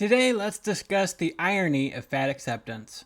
Today, let's discuss the irony of fat acceptance.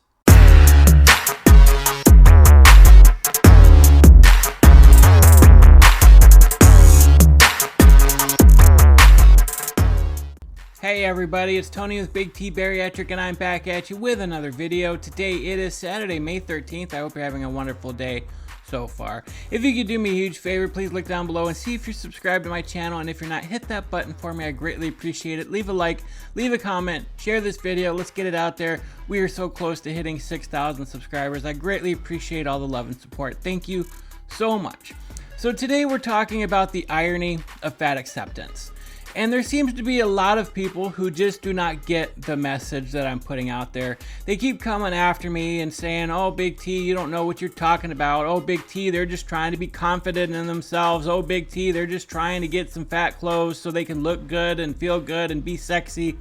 Hey everybody, it's Tony with Big T Bariatric and I'm back at you with another video. Today it is Saturday, May 13th. I hope you're having a wonderful day so far. If you could do me a huge favor, please look down below and see if you're subscribed to my channel, and if you're not, hit that button for me. I greatly appreciate it. Leave a like, leave a comment, share this video. Let's get it out there. We are so close to hitting 6,000 subscribers. I greatly appreciate all the love and support. Thank you so much. So today we're talking about the irony of fat acceptance. And there seems to be a lot of people who just do not get the message that I'm putting out there. They keep coming after me and saying, oh, Big T, you don't know what you're talking about. Oh, Big T, they're just trying to be confident in themselves. Oh, Big T, they're just trying to get some fat clothes so they can look good and feel good and be sexy.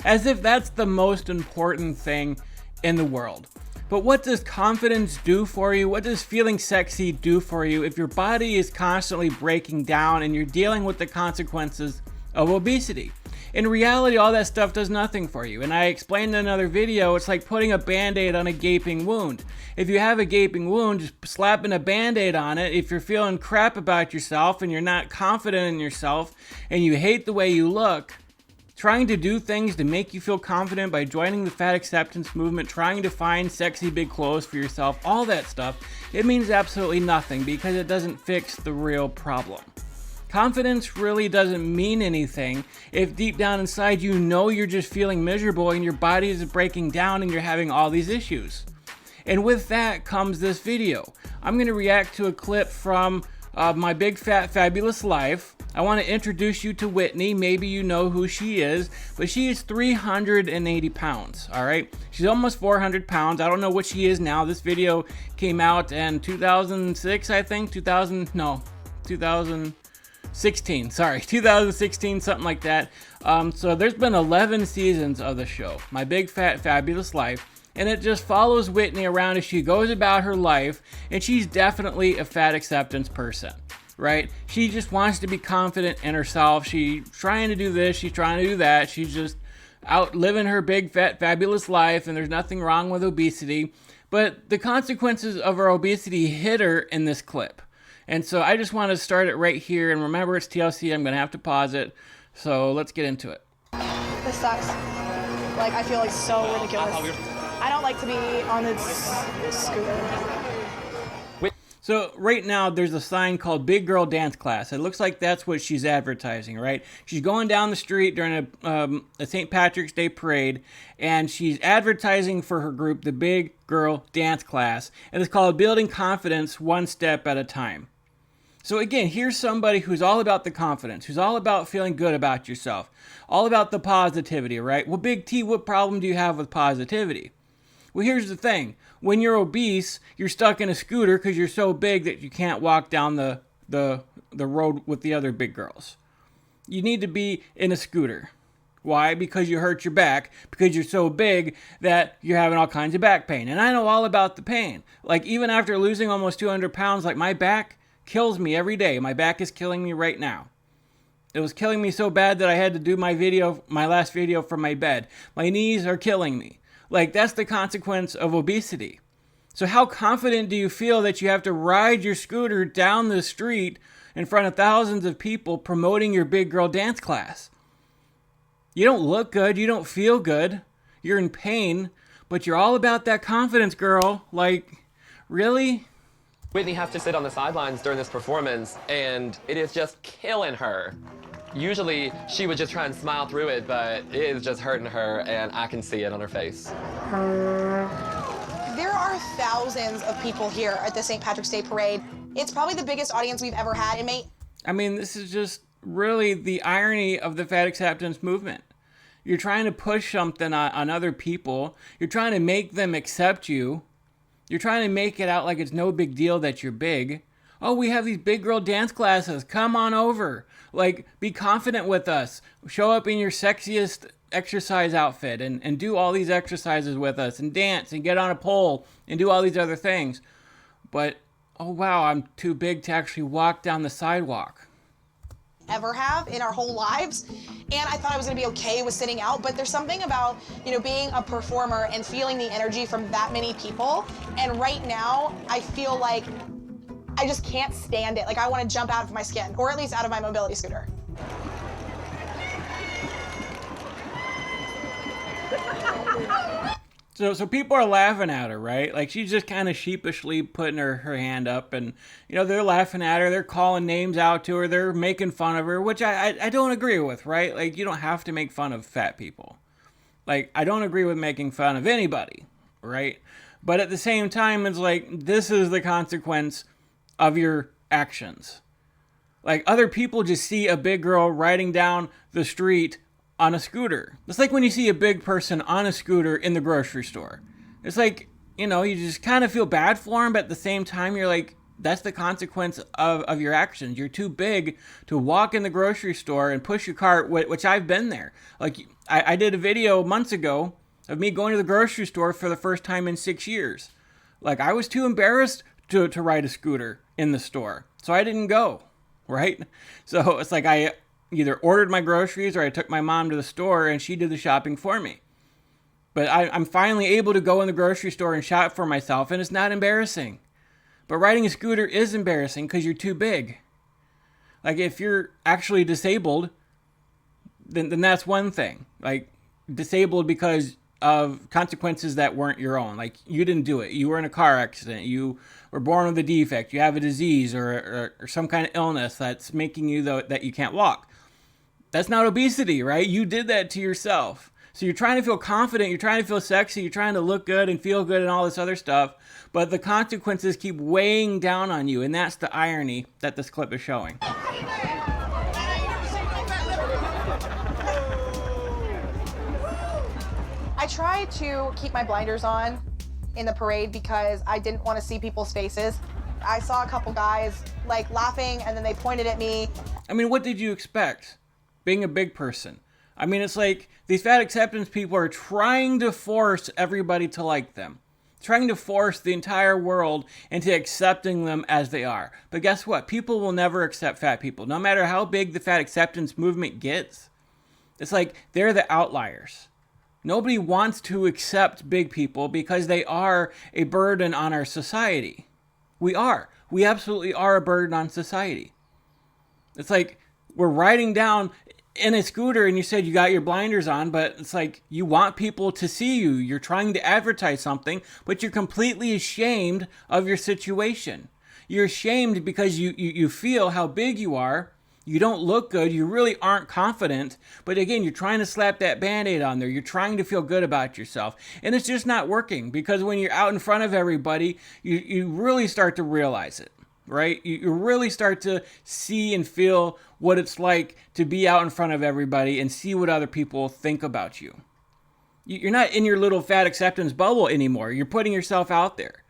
As if that's the most important thing in the world. But what does confidence do for you? What does feeling sexy do for you if your body is constantly breaking down and you're dealing with the consequences of obesity? In reality, all that stuff does nothing for you. And I explained in another video, it's like putting a band-aid on a gaping wound. If you have a gaping wound, just slapping a band-aid on it, if you're feeling crap about yourself and you're not confident in yourself and you hate the way you look, trying to do things to make you feel confident by joining the fat acceptance movement, trying to find sexy big clothes for yourself, all that stuff, it means absolutely nothing because it doesn't fix the real problem. Confidence really doesn't mean anything if deep down inside you know you're just feeling miserable and your body is breaking down and you're having all these issues. And with that comes this video. I'm going to react to a clip from My Big Fat Fabulous Life. I want to introduce you to Whitney. Maybe you know who she is, but she is 380 pounds, all right? She's almost 400 pounds. I don't know what she is now. This video came out in 2006, I think. 2016, something like that. So there's been 11 seasons of the show, My Big Fat Fabulous Life, and it just follows Whitney around as she goes about her life, and she's definitely a fat acceptance person, right? She just wants to be confident in herself. She's trying to do this, she's trying to do that. She's just out living her big fat fabulous life, and there's nothing wrong with obesity. But the consequences of her obesity hit her in this clip. And so I just want to start it right here, and remember it's TLC, I'm going to have to pause it, so let's get into it. This sucks. Like, I feel like so ridiculous. I don't like to be on this scooter. So right now there's a sign called Big Girl Dance Class. It looks like that's what she's advertising, right? She's going down the street during a St. Patrick's Day parade, and she's advertising for her group, the Big Girl Dance Class, and it's called Building Confidence One Step at a Time. So again, here's somebody who's all about the confidence, who's all about feeling good about yourself, all about the positivity, right? Well, Big T, what problem do you have with positivity? Well, here's the thing. When you're obese, you're stuck in a scooter because you're so big that you can't walk down the road with the other big girls. You need to be in a scooter. Why? Because you hurt your back, because you're so big that you're having all kinds of back pain. And I know all about the pain. Like, even after losing almost 200 pounds, like, my back kills me every day. My back is killing me right now. It was killing me so bad that I had to do my last video from my bed. My knees are killing me. Like, that's the consequence of obesity. So how confident do you feel that you have to ride your scooter down the street in front of thousands of people promoting your big girl dance class? You don't look good. You don't feel good. You're in pain, but you're all about that confidence, girl. Like, really? Whitney has to sit on the sidelines during this performance, and it is just killing her. Usually, she would just try and smile through it, but it is just hurting her, and I can see it on her face. There are thousands of people here at the St. Patrick's Day Parade. It's probably the biggest audience we've ever had. I mean, this is just really the irony of the fat acceptance movement. You're trying to push something on other people. You're trying to make them accept you. You're trying to make it out like it's no big deal that you're big. Oh, we have these big girl dance classes. Come on over. Like, be confident with us. Show up in your sexiest exercise outfit and do all these exercises with us and dance and get on a pole and do all these other things. But, oh wow, I'm too big to actually walk down the sidewalk. ever have in our whole lives. And I thought I was gonna be okay with sitting out, but there's something about, you know, being a performer and feeling the energy from that many people. And right now, I feel like I just can't stand it. Like I wanna jump out of my skin, or at least out of my mobility scooter. So people are laughing at her, right? Like she's just kind of sheepishly putting her hand up, and you know they're laughing at her, they're calling names out to her, they're making fun of her, which I don't agree with, right? Like you don't have to make fun of fat people. Like I don't agree with making fun of anybody, right? But at the same time, it's like this is the consequence of your actions. Like other people just see a big girl riding down the street on a scooter. It's like when you see a big person on a scooter in the grocery store. It's like, you know, you just kind of feel bad for them, but at the same time, you're like, that's the consequence of your actions. You're too big to walk in the grocery store and push your cart, which I've been there. Like, I did a video months ago of me going to the grocery store for the first time in 6 years. Like, I was too embarrassed to ride a scooter in the store, so I didn't go, right? So it's like I either ordered my groceries or I took my mom to the store and she did the shopping for me. But I'm finally able to go in the grocery store and shop for myself, and it's not embarrassing. But riding a scooter is embarrassing because you're too big. Like if you're actually disabled, then that's one thing. Like disabled because of consequences that weren't your own. Like you didn't do it. You were in a car accident. You were born with a defect. You have a disease or some kind of illness that's making you that you can't walk. That's not obesity, right? You did that to yourself. So you're trying to feel confident, you're trying to feel sexy, you're trying to look good and feel good and all this other stuff, but the consequences keep weighing down on you, and that's the irony that this clip is showing. I tried to keep my blinders on in the parade because I didn't want to see people's faces. I saw a couple guys like laughing and then they pointed at me. I mean, what did you expect? Being a big person. I mean, it's like these fat acceptance people are trying to force everybody to like them. Trying to force the entire world into accepting them as they are. But guess what? People will never accept fat people. No matter how big the fat acceptance movement gets. It's like they're the outliers. Nobody wants to accept big people because they are a burden on our society. We are. We absolutely are a burden on society. It's like we're riding down in a scooter and you said you got your blinders on, but it's like you want people to see you. You're trying to advertise something, but you're completely ashamed of your situation. You're ashamed because you feel how big you are. You don't look good. You really aren't confident. But again, you're trying to slap that Band-Aid on there. You're trying to feel good about yourself. And it's just not working because when you're out in front of everybody, you really start to realize it. Right? You really start to see and feel what it's like to be out in front of everybody and see what other people think about you. You're not in your little fat acceptance bubble anymore. You're putting yourself out there.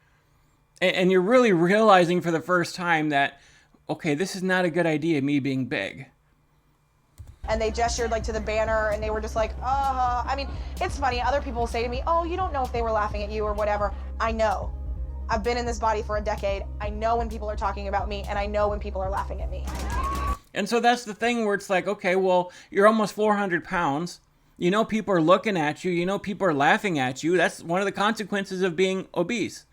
And you're really realizing for the first time that, okay, this is not a good idea, me being big. And they gestured like to the banner and they were just like, I mean, it's funny. Other people will say to me, oh, you don't know if they were laughing at you or whatever. I know. I've been in this body for a decade. I know when people are talking about me, and I know when people are laughing at me. And so that's the thing where it's like, okay, well, you're almost 400 pounds. You know people are looking at you. You know people are laughing at you. That's one of the consequences of being obese.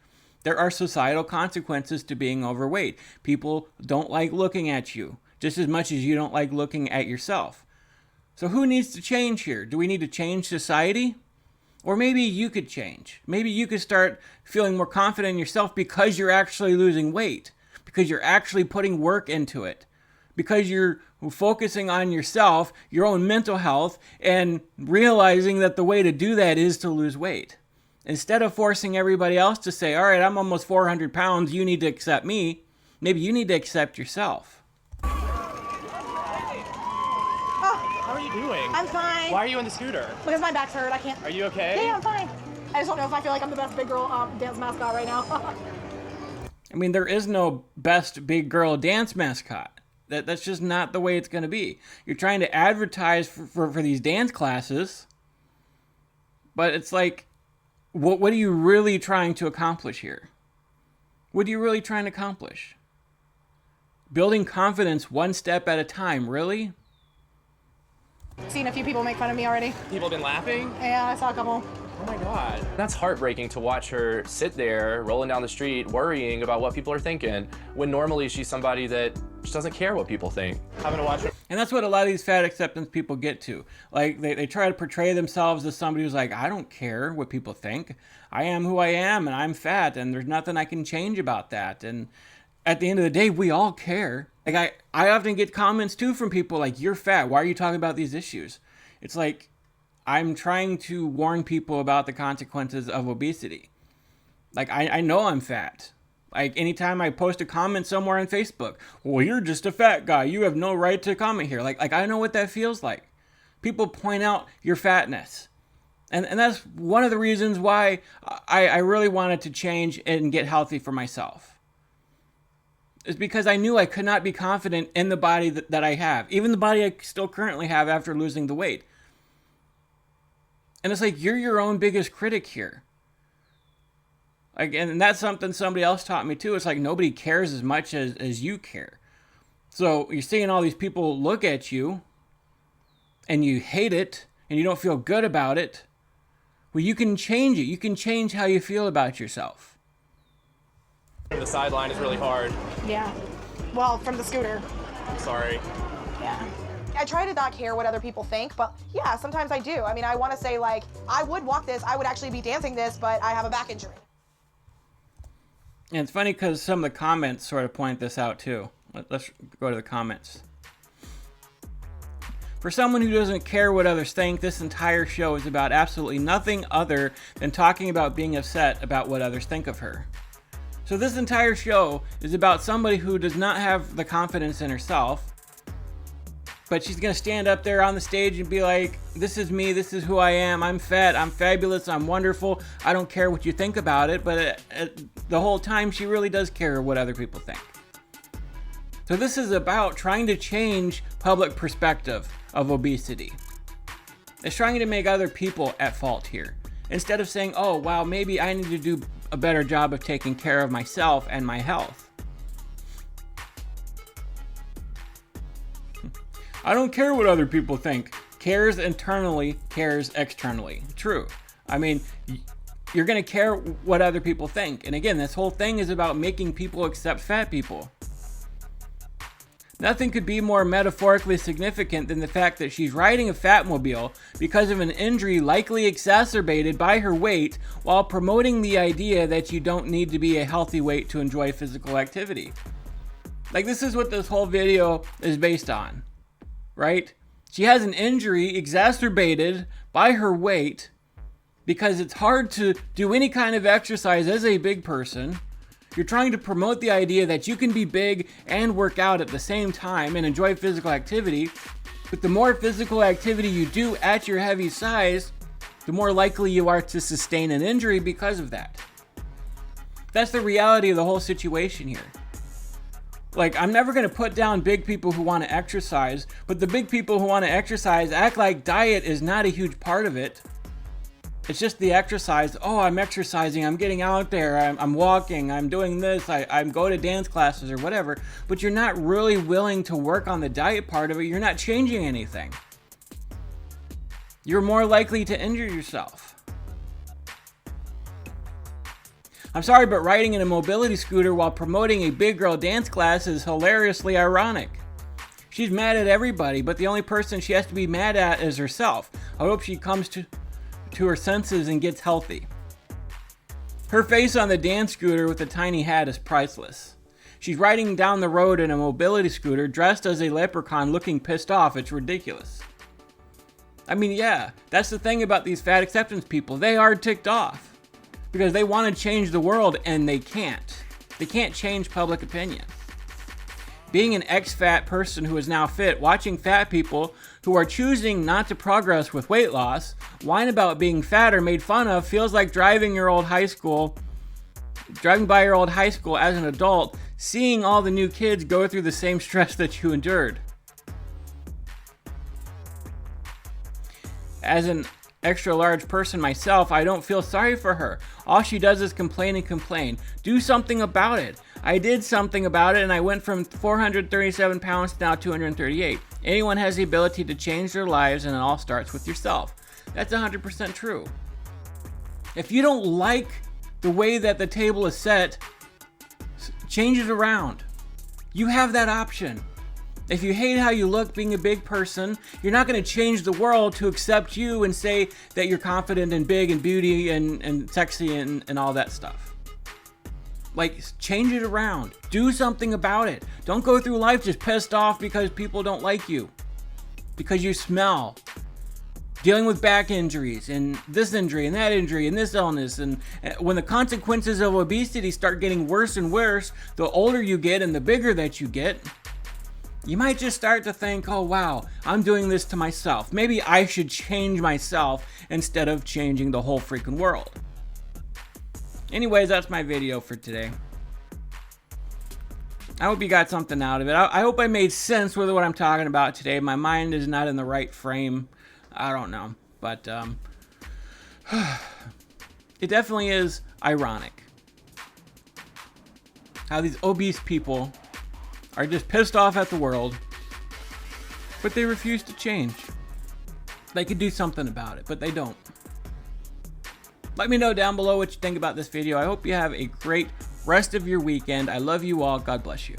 There are societal consequences to being overweight. People don't like looking at you just as much as you don't like looking at yourself. So who needs to change here? Do we need to change society? Or maybe you could change. Maybe you could start feeling more confident in yourself because you're actually losing weight, because you're actually putting work into it, because you're focusing on yourself, your own mental health, and realizing that the way to do that is to lose weight. Instead of forcing everybody else to say, all right, I'm almost 400 pounds, you need to accept me, maybe you need to accept yourself. How are you doing? I'm fine. Why are you on the scooter? Because my back's hurt. I can't. Are you okay? Yeah, I'm fine. I just don't know if I feel like I'm the best big girl dance mascot right now. I mean, there is no best big girl dance mascot. That's just not the way it's going to be. You're trying to advertise for these dance classes, but it's like, what are you really trying to accomplish here? What are you really trying to accomplish? Building confidence one step at a time, really? Seen a few people make fun of me already. People have been laughing? Yeah, I saw a couple. Oh my God. That's heartbreaking to watch her sit there rolling down the street worrying about what people are thinking when normally she's somebody that just doesn't care what people think. Having to watch her. And that's what a lot of these fat acceptance people get to. Like, they try to portray themselves as somebody who's like, I don't care what people think. I am who I am, and I'm fat, and there's nothing I can change about that. And at the end of the day, we all care. Like, I often get comments, too, from people like, you're fat. Why are you talking about these issues? It's like, I'm trying to warn people about the consequences of obesity. Like, I know I'm fat. Like, anytime I post a comment somewhere on Facebook, well, you're just a fat guy. You have no right to comment here. Like I know what that feels like. People point out your fatness. And that's one of the reasons why I really wanted to change and get healthy for myself. It's because I knew I could not be confident in the body that I have. Even the body I still currently have after losing the weight. And it's like, you're your own biggest critic here. Like, and that's something somebody else taught me too. It's like nobody cares as much as you care. So you're seeing all these people look at you and you hate it and you don't feel good about it. Well, you can change it. You can change how you feel about yourself. The sideline is really hard. Yeah. Well, from the scooter. I'm sorry. Yeah. I try to not care what other people think, but yeah, sometimes I do. I mean, I want to say like, I would walk this, I would actually be dancing this, but I have a back injury. And it's funny because some of the comments sort of point this out too. Let's go to the comments. For someone who doesn't care what others think, this entire show is about absolutely nothing other than talking about being upset about what others think of her. So this entire show is about somebody who does not have the confidence in herself, but she's going to stand up there on the stage and be like, this is me, this is who I am, I'm fat, I'm fabulous, I'm wonderful, I don't care what you think about it, but the whole time she really does care what other people think. So this is about trying to change public perspective of obesity. It's trying to make other people at fault here. Instead of saying, oh, wow, maybe I need to do a better job of taking care of myself and my health. I don't care what other people think. Cares internally, cares externally. True. I mean, you're going to care what other people think. And again, this whole thing is about making people accept fat people. Nothing could be more metaphorically significant than the fact that she's riding a Fatmobile because of an injury likely exacerbated by her weight while promoting the idea that you don't need to be a healthy weight to enjoy physical activity. Like, this is what this whole video is based on, right? She has an injury exacerbated by her weight because it's hard to do any kind of exercise as a big person. You're trying to promote the idea that you can be big and work out at the same time and enjoy physical activity. But the more physical activity you do at your heavy size, the more likely you are to sustain an injury because of that. That's the reality of the whole situation here. Like, I'm never going to put down big people who want to exercise, but the big people who want to exercise act like diet is not a huge part of it. It's just the exercise. Oh, I'm exercising, I'm getting out there, I'm walking, I'm doing this, I'm going to dance classes or whatever, but you're not really willing to work on the diet part of it. You're not changing anything. You're more likely to injure yourself. I'm sorry, but riding in a mobility scooter while promoting a big girl dance class is hilariously ironic. She's mad at everybody, but the only person she has to be mad at is herself. I hope she comes to her senses and gets healthy. Her face on the dance scooter with the tiny hat is priceless. She's riding down the road in a mobility scooter dressed as a leprechaun looking pissed off. It's ridiculous. I mean, yeah, that's the thing about these fat acceptance people. They are ticked off because they want to change the world and they can't. They can't change public opinion. Being an ex-fat person who is now fit, watching fat people who are choosing not to progress with weight loss, whine about being fat or made fun of, feels like driving by your old high school as an adult, seeing all the new kids go through the same stress that you endured. As an extra large person myself, I don't feel sorry for her. All she does is complain and complain. Do something about it. I did something about it and I went from 437 pounds to now 238. Anyone has the ability to change their lives, and it all starts with yourself. That's 100% true. If you don't like the way that the table is set, change it around. You have that option. If you hate how you look being a big person, you're not going to change the world to accept you and say that you're confident and big and beauty and sexy and all that stuff. Like, change it around. Do something about it. Don't go through life just pissed off because people don't like you. Because you smell. Dealing with back injuries and this injury and that injury and this illness. And when the consequences of obesity start getting worse and worse, the older you get and the bigger that you get, you might just start to think, oh wow, I'm doing this to myself. Maybe I should change myself instead of changing the whole freaking world. Anyways, that's my video for today. I hope you got something out of it. I hope I made sense with what I'm talking about today. My mind is not in the right frame. I don't know. But it definitely is ironic how these obese people are just pissed off at the world, but they refuse to change. They could do something about it, but they don't. Let me know down below what you think about this video. I hope you have a great rest of your weekend. I love you all. God bless you.